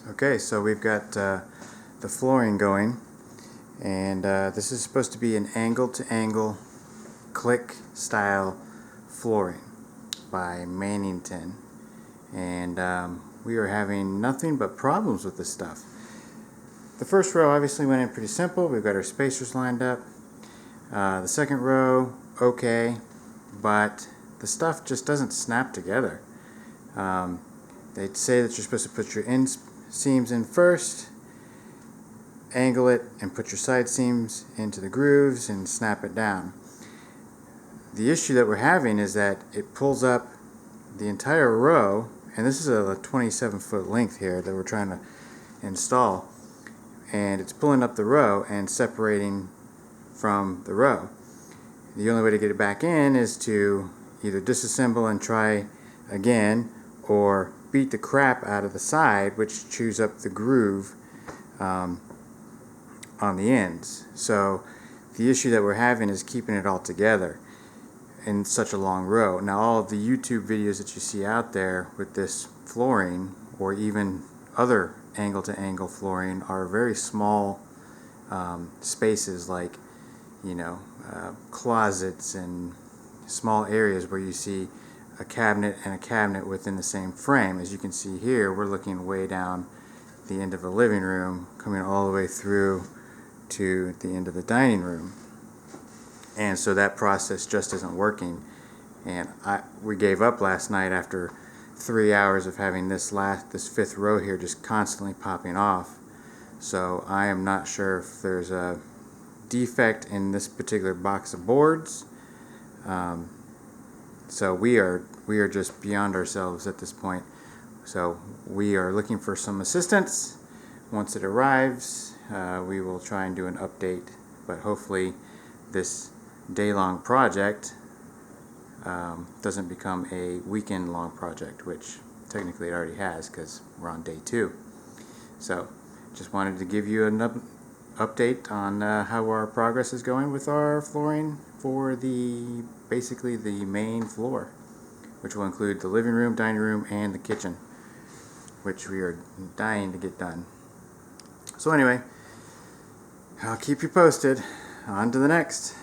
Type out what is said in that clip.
Okay, so we've got the flooring going, and this is supposed to be an angle-to-angle click style flooring by Mannington, and we are having nothing but problems with this stuff. The first row obviously went in pretty simple. We've got our spacers lined up. The second row, okay, but the stuff just doesn't snap together. They say that you're supposed to put your seams in first, angle it, and put your side seams into the grooves and snap it down. The issue that we're having is that it pulls up the entire row, and this is a 27-foot length here that we're trying to install, and it's pulling up the row and separating from the row. The only way to get it back in is to either disassemble and try again, or beat the crap out of the side, which chews up the groove on the ends. So the issue that we're having is keeping it all together in such a long row. Now, all of the YouTube videos that you see out there with this flooring, or even other angle-to-angle flooring, are very small spaces, like closets and small areas where you see a cabinet and a cabinet within the same frame. As you can see here, we're looking way down the end of the living room, coming all the way through to the end of the dining room, and so that process just isn't working. And we gave up last night after 3 hours of having this fifth row here just constantly popping off. So I am not sure if there's a defect in this particular box of boards. So we are just beyond ourselves at this point. So we are looking for some assistance. Once it arrives, we will try and do an update, but hopefully this day-long project doesn't become a weekend-long project, which technically it already has because we're on day 2. So just wanted to give you an update on how our progress is going with our flooring for basically the main floor, which will include the living room, dining room, and the kitchen, which we are dying to get done. So anyway, I'll keep you posted. On to the next.